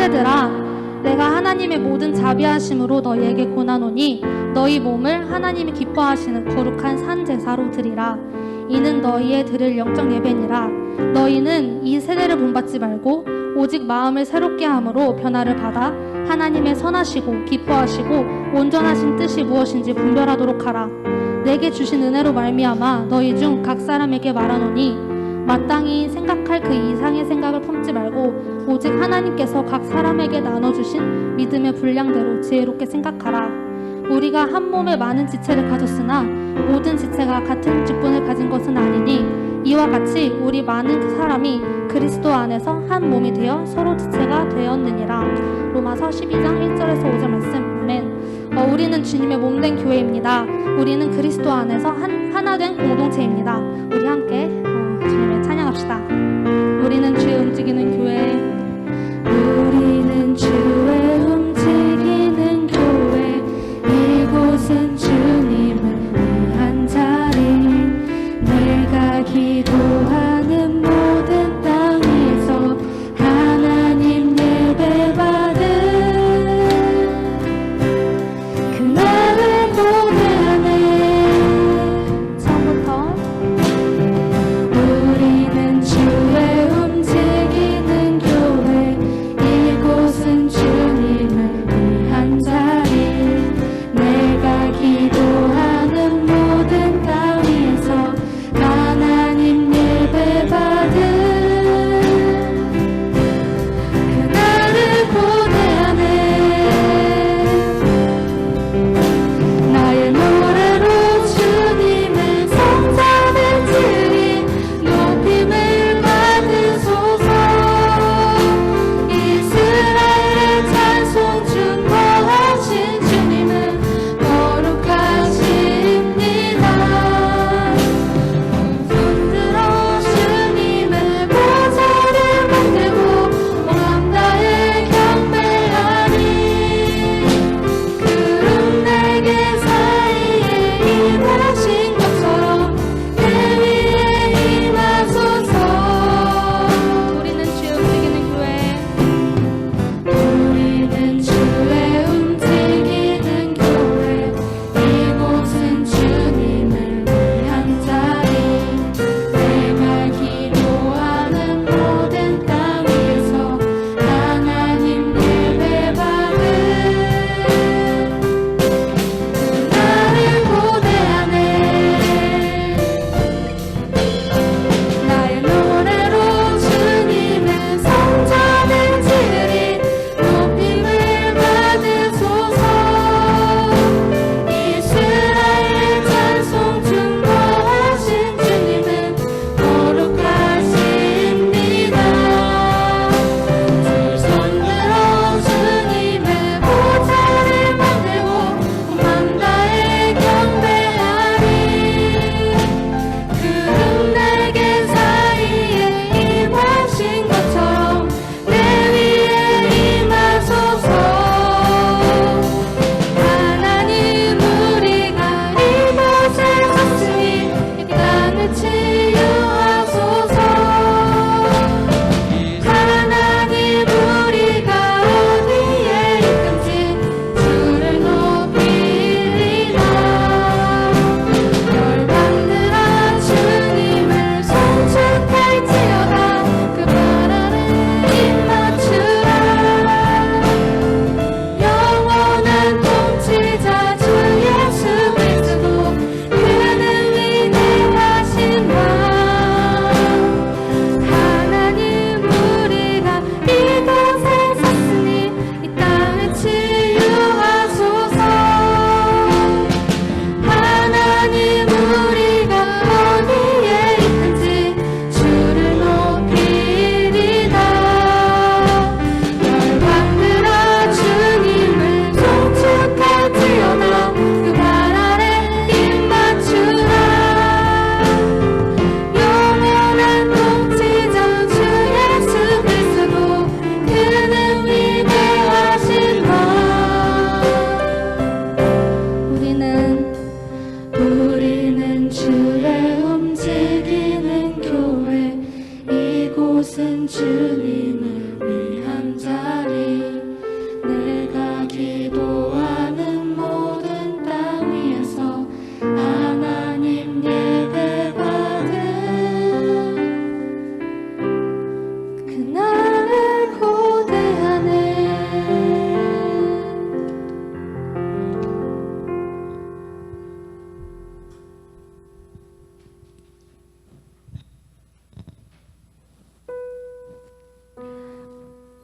형제들아, 내가 하나님의 모든 자비하심으로 너희에게 권하노니 너희 몸을 하나님이 기뻐하시는 거룩한 산 제사로 드리라. 이는 너희의 드릴 영적 예배니라. 너희는 이 세대를 본받지 말고 오직 마음을 새롭게 함으로 변화를 받아 하나님의 선하시고 기뻐하시고 온전하신 뜻이 무엇인지 분별하도록 하라. 내게 주신 은혜로 말미암아 너희 중 각 사람에게 말하노니 마땅히 생각할 그 이상의 생각을 품지 말고 오직 하나님께서 각 사람에게 나눠주신 믿음의 분량대로 지혜롭게 생각하라. 우리가 한 몸에 많은 지체를 가졌으나 모든 지체가 같은 직분을 가진 것은 아니니 이와 같이 우리 많은 사람이 그리스도 안에서 한 몸이 되어 서로 지체가 되었느니라. 로마서 12장 1절에서 5절 말씀. 아멘. 우리는 주님의 몸된 교회입니다. 우리는 그리스도 안에서 하나 된 공동체입니다. 우리 함께 주님을 찬양합시다. 우리는 주의 움직이는 교회. 우리는 주의 움직이는 교회. 이곳은 주님을 위한 자리. 내가 기도하는 모든 땅에서 하나님 예배받은 그날을 고대하네. 처음부터 우리는 주의 움직이는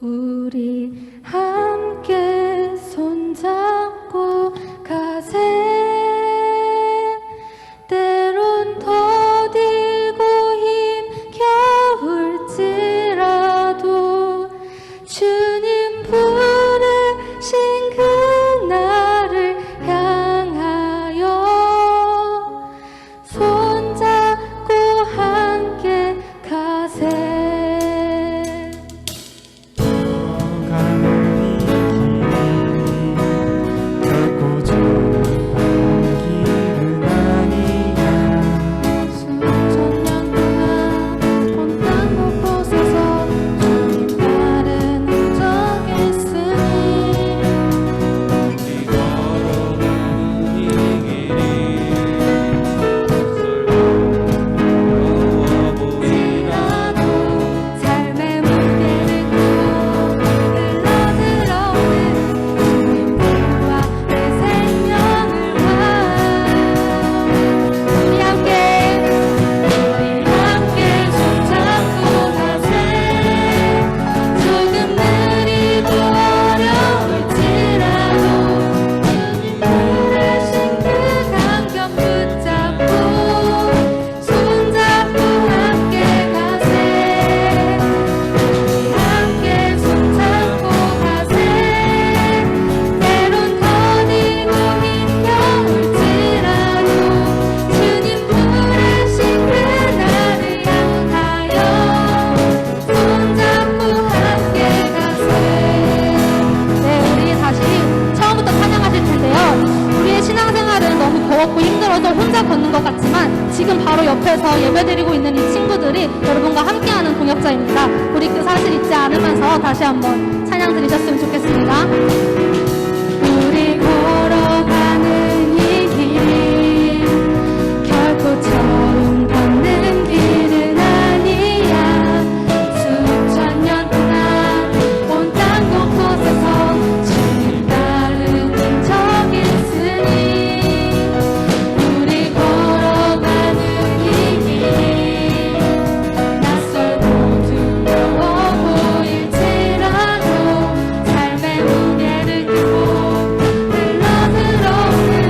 우리 함께 손잡고 가세. 때론 더디고 힘겨울지라도 주님 부르신 그날을 향하여 손잡고 함께 가세. 혼자 걷는 것 같지만 지금 바로 옆에서 예배드리고 있는 이 친구들이 여러분과 함께하는 동역자입니다. 우리 그 사실 잊지 않으면서 다시 한번 찬양 드리셨으면 좋겠습니다. 우리 걸어가는 이 길이 결코 처음 걷는 길은 아니야. 수천 년 동안 온 땅 곳곳에서 주님 따르는 적 있으니 흘러들어오는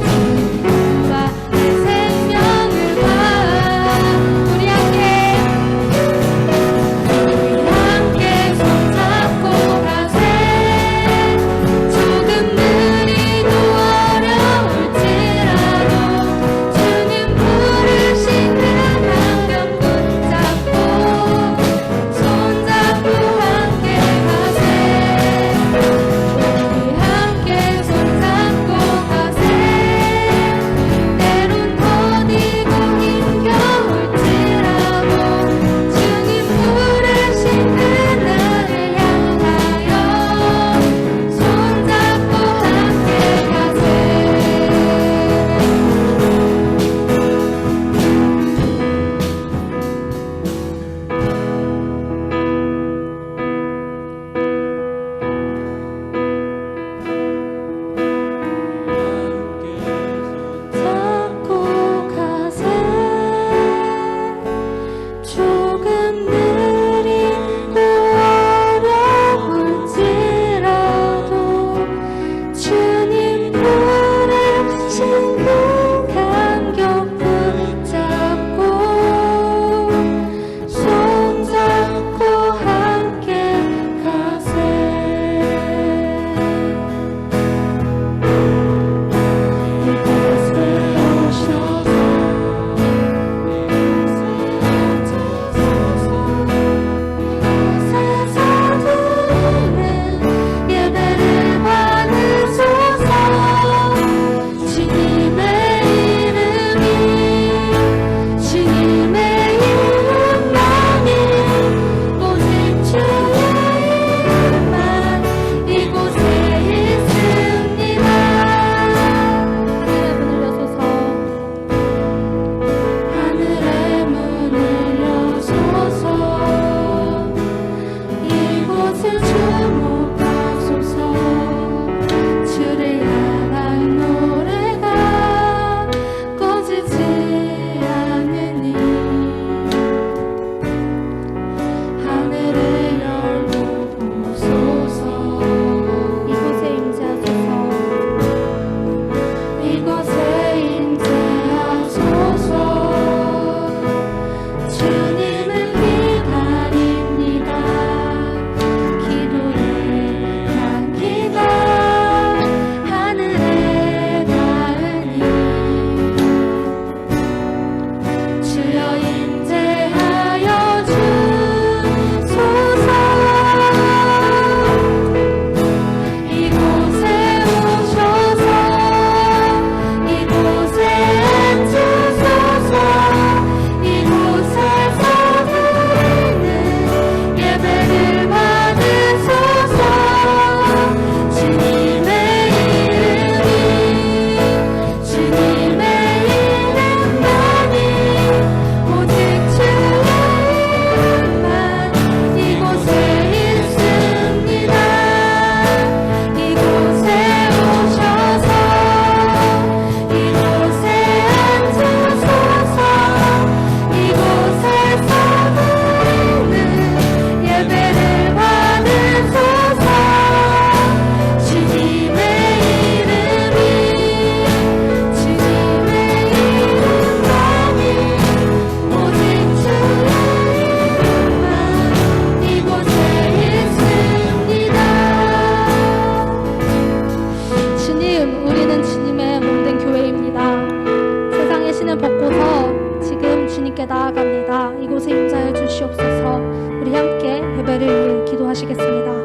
주님과 내 생명을 기도하겠습니다.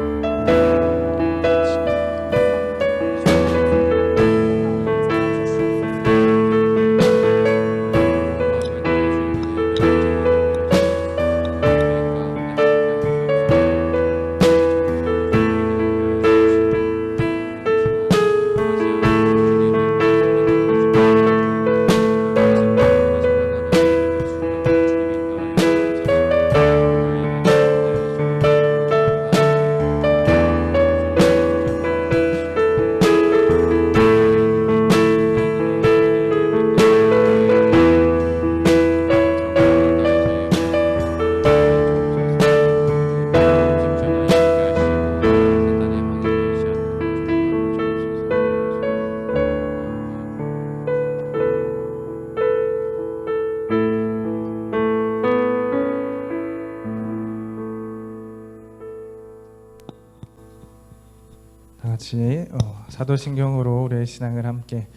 다 같이 사도신경으로 우리의 신앙을 함께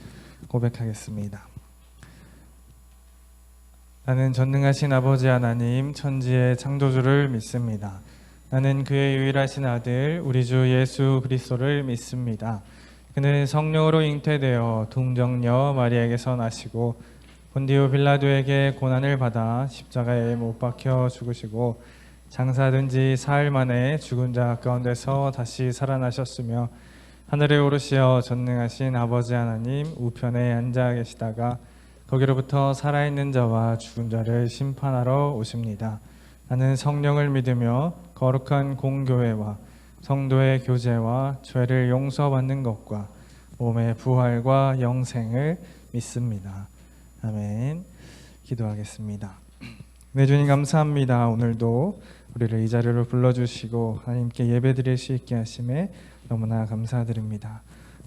고백하겠습니다. 나는 전능하신 아버지 하나님 천지의 창조주를 믿습니다. 나는 그의 유일하신 아들 우리 주 예수 그리스도를 믿습니다. 그는 성령으로 잉태되어 동정녀 마리아에게서 나시고 본디오 빌라도에게 고난을 받아 십자가에 못 박혀 죽으시고 장사된 지 사흘 만에 죽은 자 가운데서 다시 살아나셨으며 하늘에 오르시어 전능하신 아버지 하나님 우편에 앉아 계시다가 거기로부터 살아있는 자와 죽은 자를 심판하러 오십니다. 나는 성령을 믿으며 거룩한 공교회와 성도의 교제와 죄를 용서받는 것과 몸의 부활과 영생을 믿습니다. 아멘. 기도하겠습니다. 네, 주님 감사합니다. 오늘도 우리를 이 자리로 불러주시고 하나님께 예배드릴 수 있게 하심에 너무나 감사드립니다.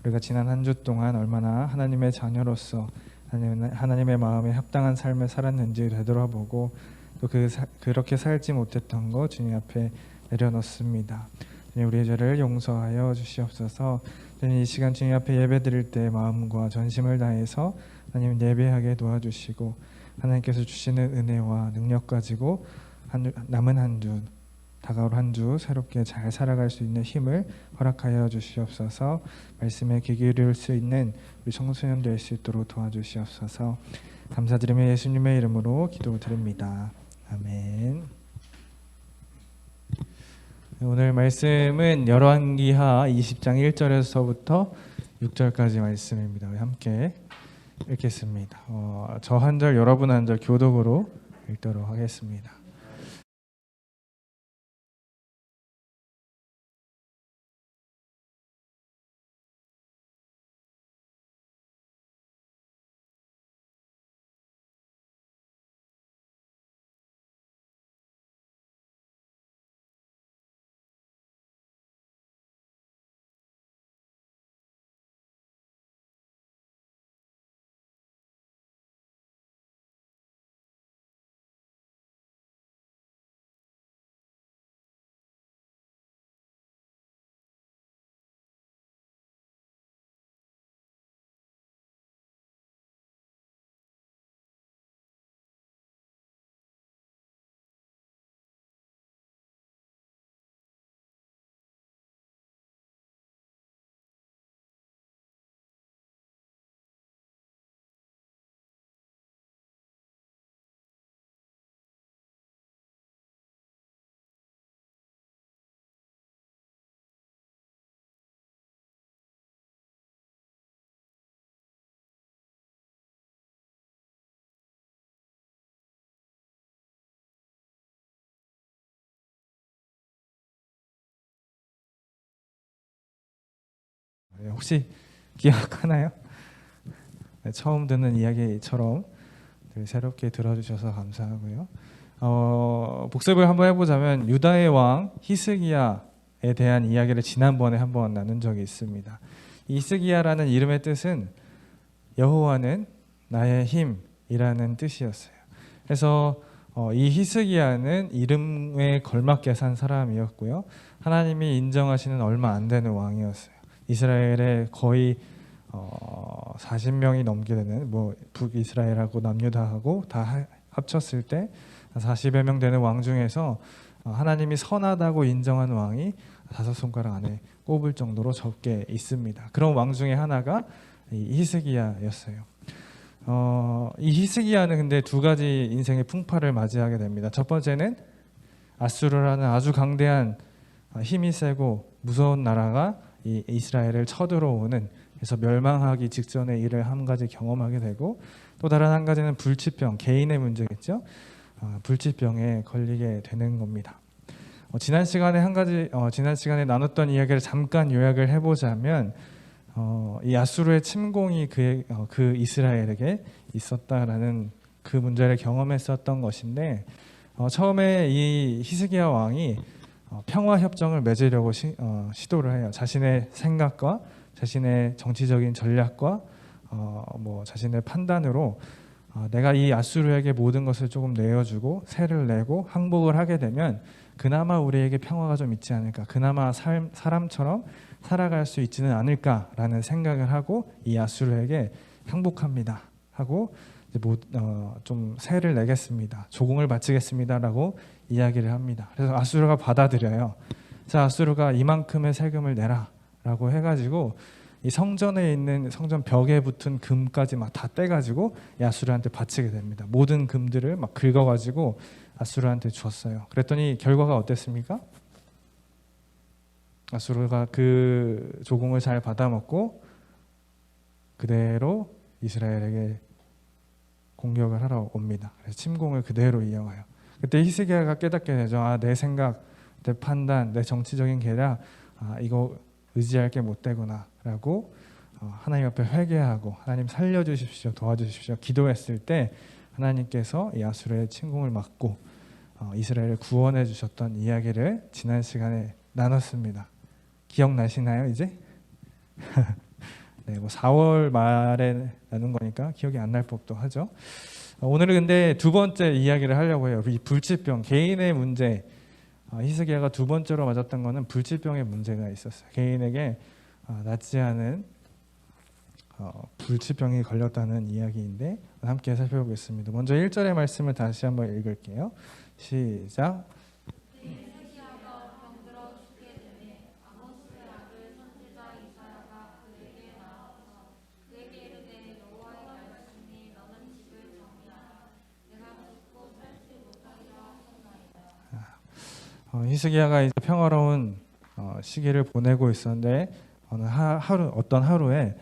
우리가 지난 한 주 동안 얼마나 하나님의 자녀로서 하나님의 마음에 합당한 삶을 살았는지 되돌아보고 또 그렇게 살지 못했던 것 주님 앞에 내려놓습니다. 주님, 우리의 죄를 용서하여 주시옵소서. 주님, 이 시간 주님 앞에 예배드릴 때 마음과 전심을 다해서 하나님 예배하게 도와주시고 하나님께서 주시는 은혜와 능력 가지고 남은 한 주, 다가올 한 주 새롭게 잘 살아갈 수 있는 힘을 허락하여 주시옵소서. 말씀에 귀 기울일 수 있는 우리 청소년 될 수 있도록 도와주시옵소서. 감사드리며 예수님의 이름으로 기도드립니다. 아멘. 오늘 말씀은 열왕기하 20장 1절에서부터 6절까지 말씀입니다. 함께 읽겠습니다. 저 한 절, 여러분 한 절 교독으로 읽도록 하겠습니다. 혹시 기억하나요? 처음 듣는 이야기처럼 새롭게 들어주셔서 감사하고요. 복습을 한번 해보자면 유다의 왕 히스기야에 대한 이야기를 지난번에 한번 나눈 적이 있습니다. 이 히스기야라는 이름의 뜻은 여호와는 나의 힘이라는 뜻이었어요. 그래서 이 히스기야는 이름에 걸맞게 산 사람이었고요. 하나님이 인정하시는 얼마 안 되는 왕이었어요. 이스라엘에 거의 40명이 넘게 되는 북이스라엘하고 남유다하고 다 합쳤을 때 40여 명 되는 왕 중에서 하나님이 선하다고 인정한 왕이 다섯 손가락 안에 꼽을 정도로 적게 있습니다. 그런 왕 중에 하나가 이 히스기야였어요. 이 히스기야는 근데 두 가지 인생의 풍파를 맞이하게 됩니다. 첫 번째는 아수르라는 아주 강대한 힘이 세고 무서운 나라가 이 이스라엘을 쳐들어오는, 그래서 멸망하기 직전의 일을 한 가지 경험하게 되고, 또 다른 한 가지는 불치병, 개인의 문제겠죠. 불치병에 걸리게 되는 겁니다. 지난 시간에 지난 시간에 나눴던 이야기를 잠깐 요약을 해보자면, 이 아수르의 침공이 그 이스라엘에게 있었다라는 그 문제를 경험했었던 것인데, 처음에 이 히스기야 왕이 평화 협정을 맺으려고 시도를 해요. 자신의 생각과 자신의 정치적인 전략과 자신의 판단으로 내가 이 아수르에게 모든 것을 조금 내어주고 세를 내고 항복을 하게 되면 그나마 우리에게 평화가 좀 있지 않을까, 그나마 사람처럼 살아갈 수 있지는 않을까라는 생각을 하고 이 아수르에게 항복합니다 하고 좀 세를 내겠습니다, 조공을 바치겠습니다라고 이야기를 합니다. 그래서 아수르가 받아들여요. 자, 아수르가 이만큼의 세금을 내라라고 해가지고 이 성전에 있는 성전 벽에 붙은 금까지 막 다 떼가지고 이 아수르한테 바치게 됩니다. 모든 금들을 막 긁어가지고 아수르한테 줬어요. 그랬더니 결과가 어땠습니까? 아수르가 그 조공을 잘 받아먹고 그대로 이스라엘에게 공격을 하러 옵니다. 그래서 침공을 그대로 이어가요. 그때 히스기야가 깨닫게 되죠. 내 생각, 내 판단, 내 정치적인 계략, 이거 의지할 게 못 되구나 라고 하나님 앞에 회개하고 하나님 살려주십시오, 도와주십시오 기도했을 때 하나님께서 이 아수르의 침공을 막고 이스라엘을 구원해 주셨던 이야기를 지난 시간에 나눴습니다. 기억나시나요 이제? 네, 4월 말에 나눈 거니까 기억이 안 날 법도 하죠. 오늘은 근데 두 번째 이야기를 하려고 해요. 이 불치병, 개인의 문제. 히스기야가 두 번째로 맞았던 거는 불치병의 문제가 있었어요. 개인에게 낫지 않은 불치병이 걸렸다는 이야기인데 함께 살펴보겠습니다. 먼저 1절의 말씀을 다시 한번 읽을게요. 시작. 히스기야가 이제 평화로운 시기를 보내고 있었는데 어떤 하루에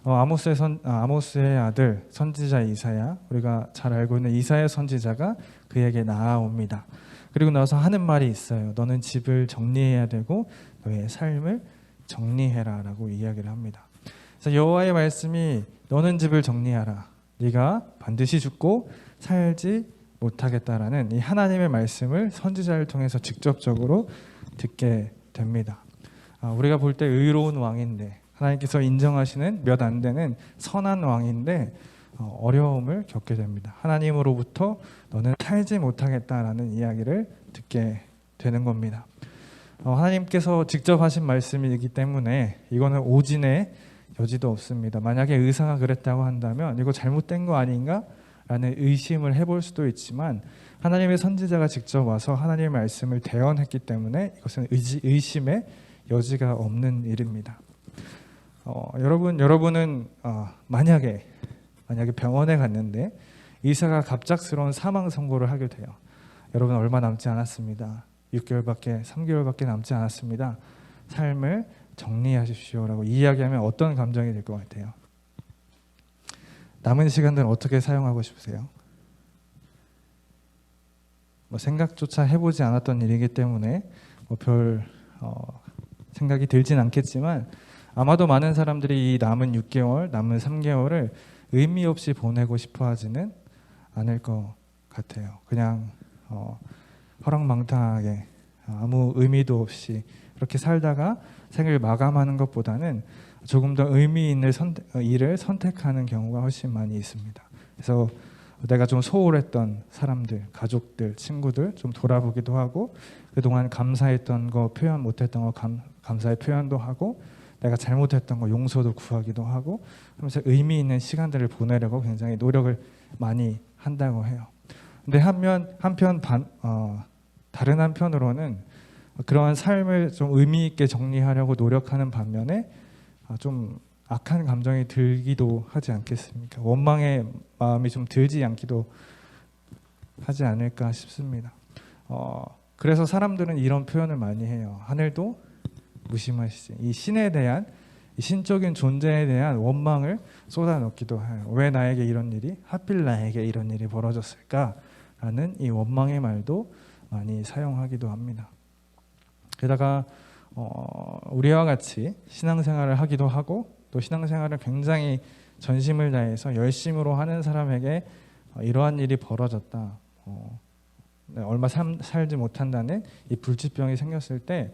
아모스의 아들 선지자 이사야, 우리가 잘 알고 있는 이사야 선지자가 그에게 나아옵니다. 그리고 나서 하는 말이 있어요. 너는 집을 정리해야 되고 너의 삶을 정리해라 라고 이야기를 합니다. 그래서 여호와의 말씀이 너는 집을 정리하라, 네가 반드시 죽고 살지 못하겠다라는 이 하나님의 말씀을 선지자를 통해서 직접적으로 듣게 됩니다. 우리가 볼 때 의로운 왕인데, 하나님께서 인정하시는 몇 안 되는 선한 왕인데 어려움을 겪게 됩니다. 하나님으로부터 너는 살지 못하겠다라는 이야기를 듣게 되는 겁니다. 하나님께서 직접 하신 말씀이기 때문에 이거는 오진의 여지도 없습니다. 만약에 의사가 그랬다고 한다면 이거 잘못된 거 아닌가? 라는 의심을 해볼 수도 있지만 하나님의 선지자가 직접 와서 하나님의 말씀을 대언했기 때문에 이것은 의심의 여지가 없는 일입니다. 여러분은 만약에 병원에 갔는데 의사가 갑작스러운 사망 선고를 하게 돼요. 여러분 얼마 남지 않았습니다. 3개월밖에 남지 않았습니다. 삶을 정리하십시오라고 이야기하면 어떤 감정이 들 것 같아요? 남은 시간들은 어떻게 사용하고 싶으세요? 생각조차 해보지 않았던 일이기 때문에 별 생각이 들진 않겠지만 아마도 많은 사람들이 이 남은 6개월, 남은 3개월을 의미 없이 보내고 싶어 하지는 않을 것 같아요. 그냥 허랑방탕하게 아무 의미도 없이 그렇게 살다가 생을 마감하는 것보다는 조금 더 의미 있는 일을 선택하는 경우가 훨씬 많이 있습니다. 그래서 내가 좀 소홀했던 사람들, 가족들, 친구들 좀 돌아보기도 하고 그동안 감사했던 거, 표현 못했던 거 감사의 표현도 하고 내가 잘못했던 거 용서도 구하기도 하고 하면서 의미 있는 시간들을 보내려고 굉장히 노력을 많이 한다고 해요. 근데 다른 한편으로는 그러한 삶을 좀 의미 있게 정리하려고 노력하는 반면에 좀 악한 감정이 들기도 하지 않겠습니까? 원망의 마음이 좀 들지 않기도 하지 않을까 싶습니다. 그래서 사람들은 이런 표현을 많이 해요. 하늘도 무심하시지. 이 신에 대한, 이 신적인 존재에 대한 원망을 쏟아넣기도 해요. 왜 나에게 이런 일이, 하필 나에게 이런 일이 벌어졌을까라는 이 원망의 말도 많이 사용하기도 합니다. 게다가 우리와 같이 신앙생활을 하기도 하고 또 신앙생활을 굉장히 전심을 다해서 열심으로 하는 사람에게 이러한 일이 벌어졌다, 얼마 살지 못한다는 이 불치병이 생겼을 때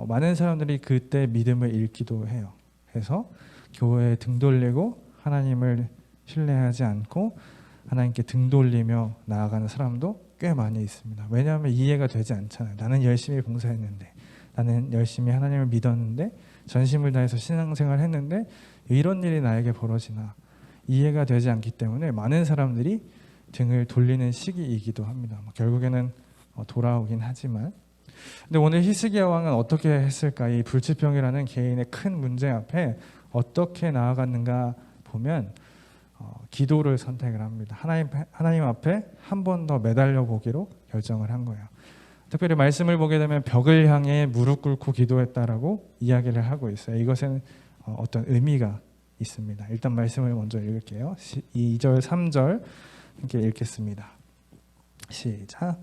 많은 사람들이 그때 믿음을 잃기도 해요. 그래서 교회에 등 돌리고 하나님을 신뢰하지 않고 하나님께 등 돌리며 나아가는 사람도 꽤 많이 있습니다. 왜냐하면 이해가 되지 않잖아요. 나는 열심히 봉사했는데, 나는 열심히 하나님을 믿었는데, 전심을 다해서 신앙생활을 했는데 이런 일이 나에게 벌어지나, 이해가 되지 않기 때문에 많은 사람들이 등을 돌리는 시기이기도 합니다. 결국에는 돌아오긴 하지만, 근데 오늘 히스기야 왕은 어떻게 했을까? 이 불치병이라는 개인의 큰 문제 앞에 어떻게 나아갔는가 보면 기도를 선택을 합니다. 하나님 앞에 한 번 더 매달려 보기로 결정을 한 거예요. 특별히 말씀을 보게 되면 벽을 향해 무릎 꿇고 기도했다라고 이야기를 하고 있어요. 이것은 어떤 의미가 있습니다. 일단 말씀을 먼저 읽을게요. 2절, 3절 함께 읽겠습니다. 시작.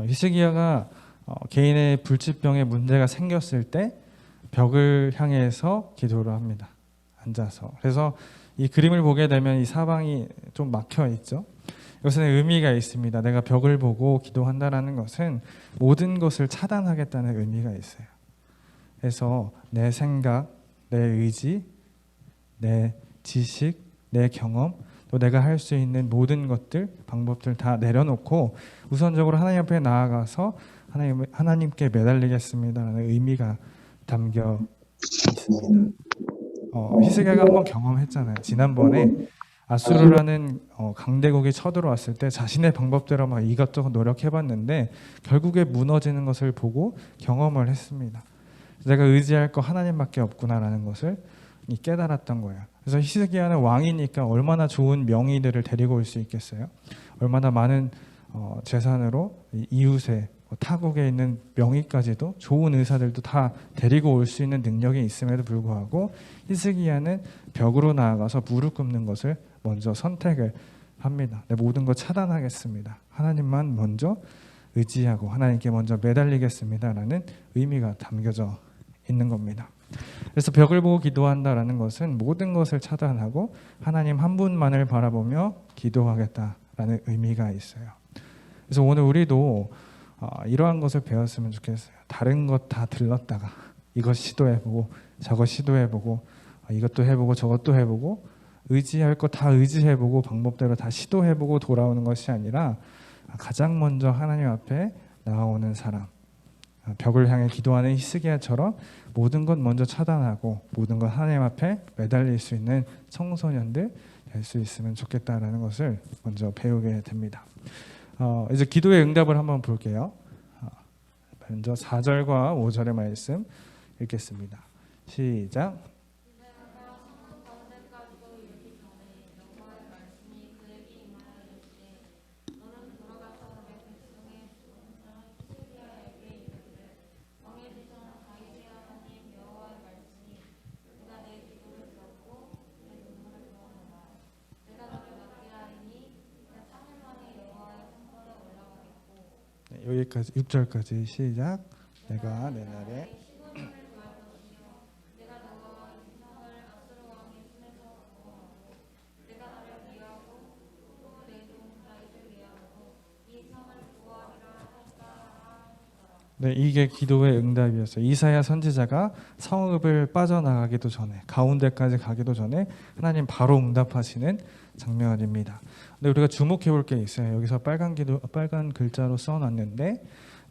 히스기야가 개인의 불치병에 문제가 생겼을 때 벽을 향해서 기도를 합니다. 앉아서. 그래서 이 그림을 보게 되면 이 사방이 좀 막혀 있죠. 이것은 의미가 있습니다. 내가 벽을 보고 기도한다는 것은 모든 것을 차단하겠다는 의미가 있어요. 그래서 내 생각, 내 의지, 내 지식, 내 경험, 또 내가 할 수 있는 모든 것들, 방법들 다 내려놓고 우선적으로 하나님 앞에 나아가서 하나님께 매달리겠습니다라는 의미가 담겨 있습니다. 히스기야가 한번 경험했잖아요. 지난번에 아수르라는 강대국이 쳐들어왔을 때 자신의 방법대로 막 이것저것 노력해봤는데 결국에 무너지는 것을 보고 경험을 했습니다. 내가 의지할 거 하나님밖에 없구나라는 것을 깨달았던 거예요. 그래서 히스기야는 왕이니까 얼마나 좋은 명의들을 데리고 올 수 있겠어요? 얼마나 많은 재산으로 이웃의 타국에 있는 명의까지도 좋은 의사들도 다 데리고 올 수 있는 능력이 있음에도 불구하고 히스기야는 벽으로 나아가서 무릎 꿇는 것을 먼저 선택을 합니다. 내 모든 것 차단하겠습니다. 하나님만 먼저 의지하고 하나님께 먼저 매달리겠습니다라는 의미가 담겨져 있는 겁니다. 그래서 벽을 보고 기도한다라는 것은 모든 것을 차단하고 하나님 한 분만을 바라보며 기도하겠다라는 의미가 있어요. 그래서 오늘 우리도 이러한 것을 배웠으면 좋겠어요. 다른 것 다 들렀다가 이것 시도해보고 저것 시도해보고 이것도 해보고 저것도 해보고 의지할 것 다 의지해보고 방법대로 다 시도해보고 돌아오는 것이 아니라 가장 먼저 하나님 앞에 나아오는 사람, 벽을 향해 기도하는 히스기야처럼 모든 것 먼저 차단하고 모든 것 하나님 앞에 매달릴 수 있는 청소년들 될 수 있으면 좋겠다라는 것을 먼저 배우게 됩니다. 이제 기도의 응답을 한번 볼게요. 먼저 4절과 5절의 말씀 읽겠습니다. 시작. 여기까지 6절까지 시작. 내가 내 날에 네, 이게 기도의 응답이었어요. 이사야 선지자가 성읍을 빠져나가기도 전에 가운데까지 가기도 전에 하나님 바로 응답하시는 장면입니다. 근데 우리가 주목해 볼 게 있어요. 여기서 빨간 글자로 써놨는데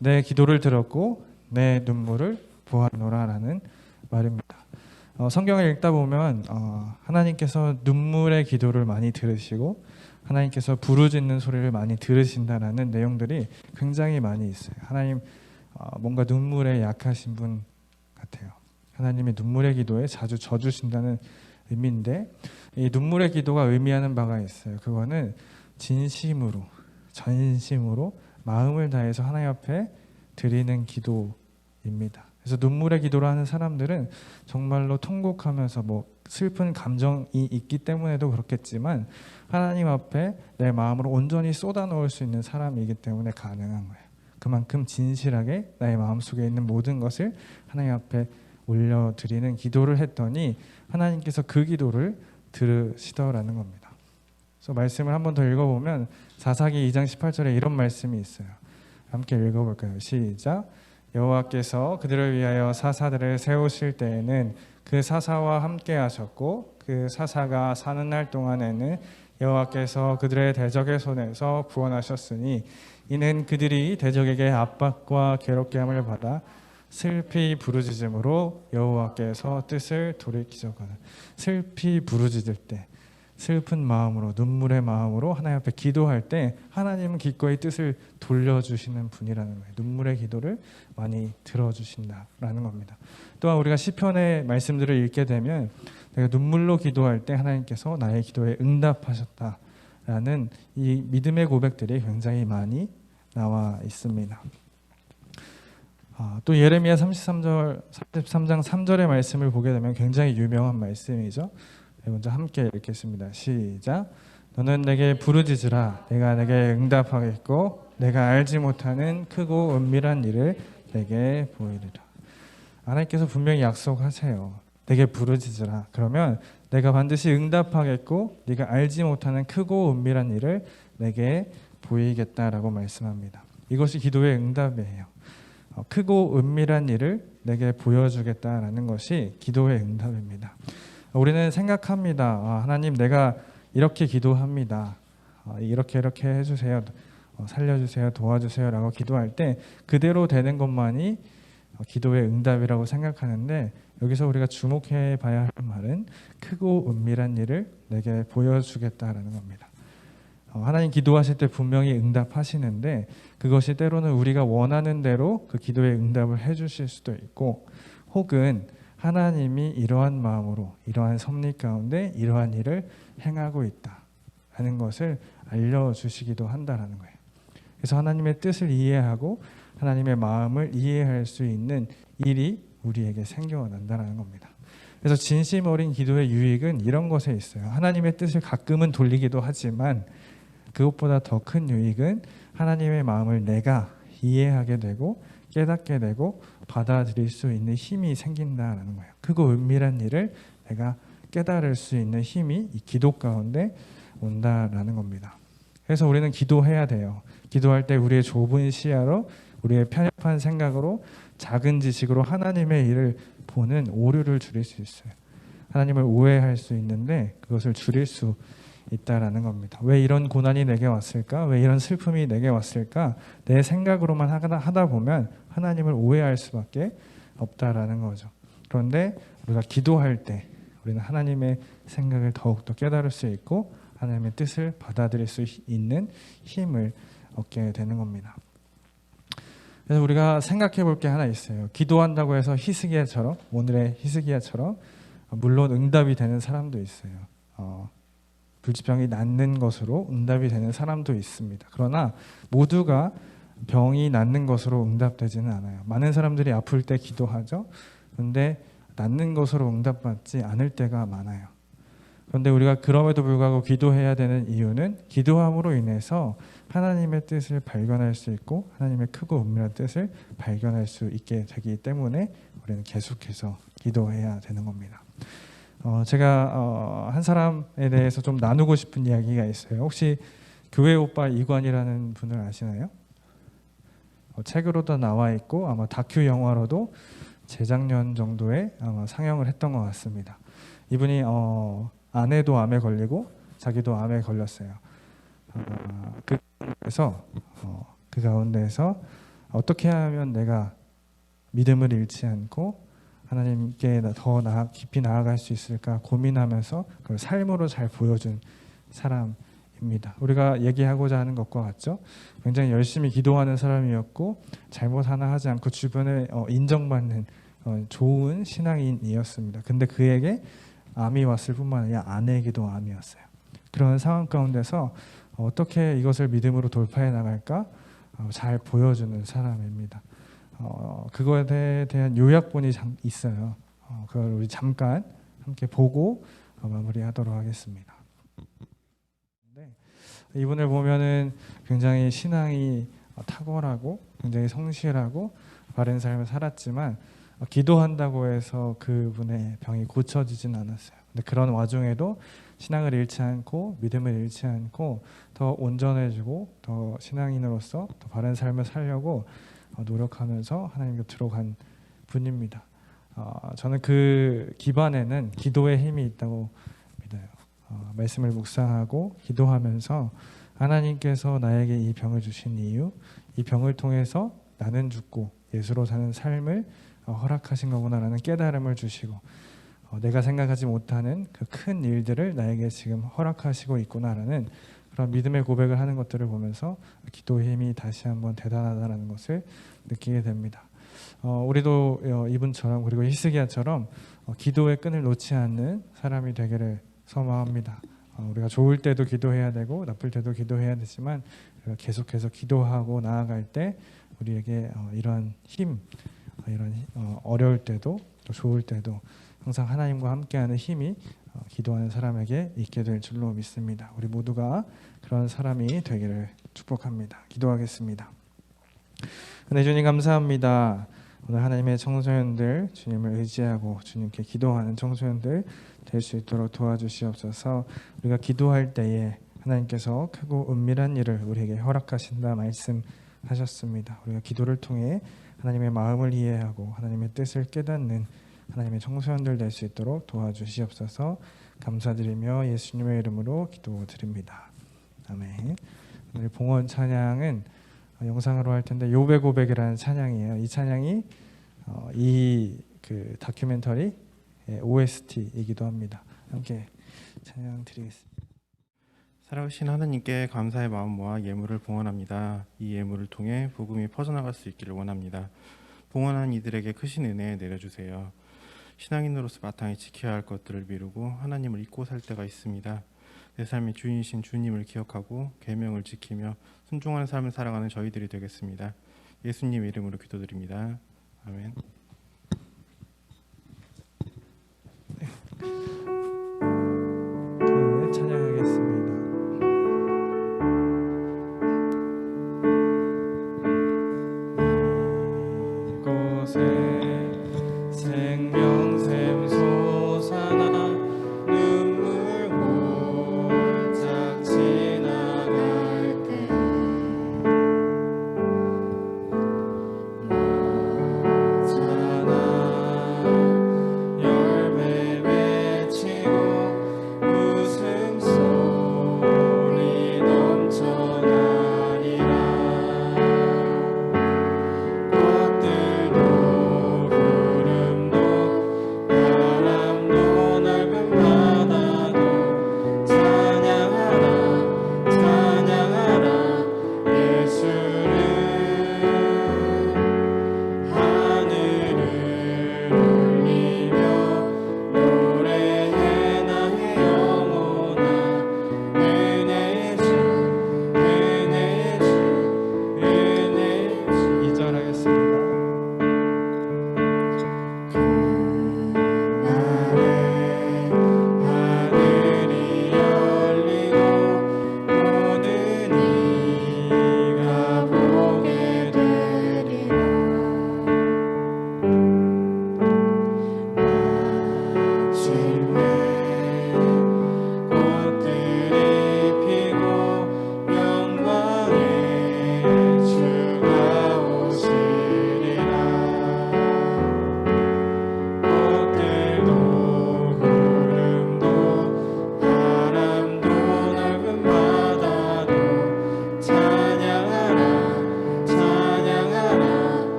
내 기도를 들었고 내 눈물을 보았노라라는 말입니다. 성경을 읽다 보면 하나님께서 눈물의 기도를 많이 들으시고 하나님께서 부르짖는 소리를 많이 들으신다라는 내용들이 굉장히 많이 있어요. 하나님 뭔가 눈물에 약하신 분 같아요. 하나님이 눈물의 기도에 자주 져주신다는 의미인데 이 눈물의 기도가 의미하는 바가 있어요. 그거는 진심으로 전심으로 마음을 다해서 하나님 앞에 드리는 기도입니다. 그래서 눈물의 기도를 하는 사람들은 정말로 통곡하면서 슬픈 감정이 있기 때문에도 그렇겠지만 하나님 앞에 내 마음을 온전히 쏟아놓을 수 있는 사람이기 때문에 가능한 거예요. 그만큼 진실하게 나의 마음속에 있는 모든 것을 하나님 앞에 올려드리는 기도를 했더니 하나님께서 그 기도를 들으시더라는 겁니다. 그래서 말씀을 한 번 더 읽어보면 사사기 2장 18절에 이런 말씀이 있어요. 함께 읽어볼까요? 시작. 여호와께서 그들을 위하여 사사들을 세우실 때에는 그 사사와 함께 하셨고 그 사사가 사는 날 동안에는 여호와께서 그들의 대적의 손에서 구원하셨으니 이는 그들이 대적에게 압박과 괴롭게 함을 받아 슬피 부르짖음으로 여호와께서 뜻을 돌이키셨거든. 슬피 부르짖을 때 슬픈 마음으로 눈물의 마음으로 하나님 앞에 기도할 때 하나님은 기꺼이 뜻을 돌려주시는 분이라는 거예요. 눈물의 기도를 많이 들어주신다라는 겁니다. 또한 우리가 시편의 말씀들을 읽게 되면 내가 눈물로 기도할 때 하나님께서 나의 기도에 응답하셨다라는 이 믿음의 고백들이 굉장히 많이 나와 있습니다. 또 예레미야 33장 3절의 말씀을 보게 되면 굉장히 유명한 말씀이죠. 먼저 함께 읽겠습니다. 시작. 너는 내게 부르짖으라. 내가 내게 응답하겠고 내가 알지 못하는 크고 은밀한 일을 내게 보이리라. 하나님께서 분명히 약속하세요. 내게 부르짖으라. 그러면 내가 반드시 응답하겠고 네가 알지 못하는 크고 은밀한 일을 내게 보이겠다라고 말씀합니다. 이것이 기도의 응답이에요. 크고 은밀한 일을 내게 보여주겠다라는 것이 기도의 응답입니다. 우리는 생각합니다. 하나님 내가 이렇게 기도합니다. 이렇게 해주세요. 살려주세요. 도와주세요 라고 기도할 때 그대로 되는 것만이 기도의 응답이라고 생각하는데 여기서 우리가 주목해 봐야 할 말은 크고 은밀한 일을 내게 보여주겠다라는 겁니다. 하나님 기도하실 때 분명히 응답하시는데 그것이 때로는 우리가 원하는 대로 그 기도의 응답을 해주실 수도 있고 혹은 하나님이 이러한 마음으로 이러한 섭리 가운데 이러한 일을 행하고 있다라는 것을 알려주시기도 한다라는 거예요. 그래서 하나님의 뜻을 이해하고 하나님의 마음을 이해할 수 있는 일이 우리에게 생겨난다는 겁니다. 그래서 진심 어린 기도의 유익은 이런 것에 있어요. 하나님의 뜻을 가끔은 돌리기도 하지만 그것보다 더 큰 유익은 하나님의 마음을 내가 이해하게 되고 깨닫게 되고 받아들일 수 있는 힘이 생긴다는 거예요. 크고 은밀한 일을 내가 깨달을 수 있는 힘이 이 기도 가운데 온다라는 겁니다. 그래서 우리는 기도해야 돼요. 기도할 때 우리의 좁은 시야로 우리의 편협한 생각으로 작은 지식으로 하나님의 일을 보는 오류를 줄일 수 있어요. 하나님을 오해할 수 있는데 그것을 줄일 수 있다라는 겁니다. 왜 이런 고난이 내게 왔을까? 왜 이런 슬픔이 내게 왔을까? 내 생각으로만 하다 보면 하나님을 오해할 수밖에 없다라는 거죠. 그런데 우리가 기도할 때 우리는 하나님의 생각을 더욱더 깨달을 수 있고 하나님의 뜻을 받아들일 수 있는 힘을 얻게 되는 겁니다. 그래서 우리가 생각해 볼 게 하나 있어요. 기도한다고 해서 히스기야처럼 오늘의 히스기야처럼 물론 응답이 되는 사람도 있어요. 불치병이 낫는 것으로 응답이 되는 사람도 있습니다. 그러나 모두가 병이 낫는 것으로 응답되지는 않아요. 많은 사람들이 아플 때 기도하죠. 그런데 낫는 것으로 응답받지 않을 때가 많아요. 그런데 우리가 그럼에도 불구하고 기도해야 되는 이유는 기도함으로 인해서 하나님의 뜻을 발견할 수 있고 하나님의 크고 은밀한 뜻을 발견할 수 있게 되기 때문에 우리는 계속해서 기도해야 되는 겁니다. 제가 한 사람에 대해서 좀 나누고 싶은 이야기가 있어요. 혹시 교회 오빠 이관이라는 분을 아시나요? 책으로도 나와 있고 아마 다큐 영화로도 재작년 정도에 아마 상영을 했던 것 같습니다. 이분이 아내도 암에 걸리고 자기도 암에 걸렸어요. 그 가운데에서 어떻게 하면 내가 믿음을 잃지 않고 하나님께 더 깊이 나아갈 수 있을까 고민하면서 그걸 삶으로 잘 보여준 사람입니다. 우리가 얘기하고자 하는 것과 같죠? 굉장히 열심히 기도하는 사람이었고 잘못 하나 하지 않고 주변에 인정받는 좋은 신앙인이었습니다. 근데 그에게 암이 왔을 뿐만 아니라 아내에게도 암이 왔어요. 그런 상황 가운데서 어떻게 이것을 믿음으로 돌파해 나갈까 잘 보여주는 사람입니다. 그거에 대한 요약본이 있어요. 그걸 우리 잠깐 함께 보고 마무리하도록 하겠습니다. 네, 이분을 보면은 굉장히 신앙이 탁월하고 굉장히 성실하고 바른 삶을 살았지만 기도한다고 해서 그분의 병이 고쳐지진 않았어요. 근데 그런 와중에도 신앙을 잃지 않고 믿음을 잃지 않고 더 온전해지고 더 신앙인으로서 더 바른 삶을 살려고 노력하면서 하나님 곁으로 간 분입니다. 저는 그 기반에는 기도의 힘이 있다고 믿어요. 말씀을 묵상하고 기도하면서 하나님께서 나에게 이 병을 주신 이유, 이 병을 통해서 나는 죽고 예수로 사는 삶을 허락하신 거구나라는 깨달음을 주시고 내가 생각하지 못하는 그 큰 일들을 나에게 지금 허락하시고 있구나라는 그런 믿음의 고백을 하는 것들을 보면서 기도의 힘이 다시 한번 대단하다는 것을 느끼게 됩니다. 우리도 이분처럼 그리고 히스기야처럼 기도의 끈을 놓지 않는 사람이 되기를 소망합니다. 우리가 좋을 때도 기도해야 되고 나쁠 때도 기도해야 되지만 우리가 계속해서 기도하고 나아갈 때 우리에게 이런 힘, 이런 어려울 때도 또 좋을 때도 항상 하나님과 함께하는 힘이 기도하는 사람에게 있게 될 줄로 믿습니다. 우리 모두가 그런 사람이 되기를 축복합니다. 기도하겠습니다. 네, 주님 감사합니다. 오늘 하나님의 청소년들 주님을 의지하고 주님께 기도하는 청소년들 될 수 있도록 도와주시옵소서. 우리가 기도할 때에 하나님께서 크고 은밀한 일을 우리에게 허락하신다 말씀하셨습니다. 우리가 기도를 통해 하나님의 마음을 이해하고 하나님의 뜻을 깨닫는 하나님의 청소년들 될 수 있도록 도와주시옵소서. 감사드리며 예수님의 이름으로 기도드립니다. 아멘. 오늘 봉헌 찬양은 영상으로 할 텐데 욥의 고백이라는 찬양이에요. 이 찬양이 이 그 다큐멘터리 OST이기도 합니다. 함께 찬양 드리겠습니다. 살아계신 하나님께 감사의 마음 모아 예물을 봉헌합니다. 이 예물을 통해 복음이 퍼져나갈 수 있기를 원합니다. 봉헌한 이들에게 크신 은혜 내려주세요. 신앙인으로서 마땅히 지켜야 할 것들을 미루고 하나님을 잊고 살 때가 있습니다. 내 삶의 주인이신 주님을 기억하고 계명을 지키며 순종하는 삶을 살아가는 저희들이 되겠습니다. 예수님 이름으로 기도드립니다. 아멘. 네, 찬양하겠습니다. 이곳에 생명샘 솟아나 눈물 홀짝 지나갈 때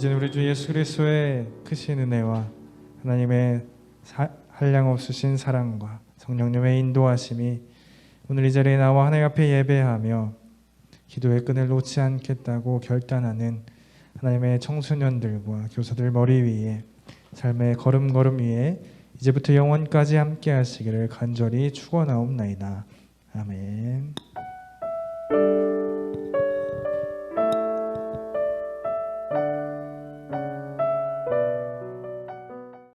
이제 우리 주 예수 그리스도의 크신 은혜와 하나님의 한량없으신 사랑과 성령님의 인도하심이 오늘 이 자리에 나와 하나님 앞에 예배하며 기도의 끈을 놓지 않겠다고 결단하는 하나님의 청소년들과 교사들 머리 위에 삶의 걸음걸음 위에 이제부터 영원까지 함께 하시기를 간절히 축원하옵나이다. 아멘.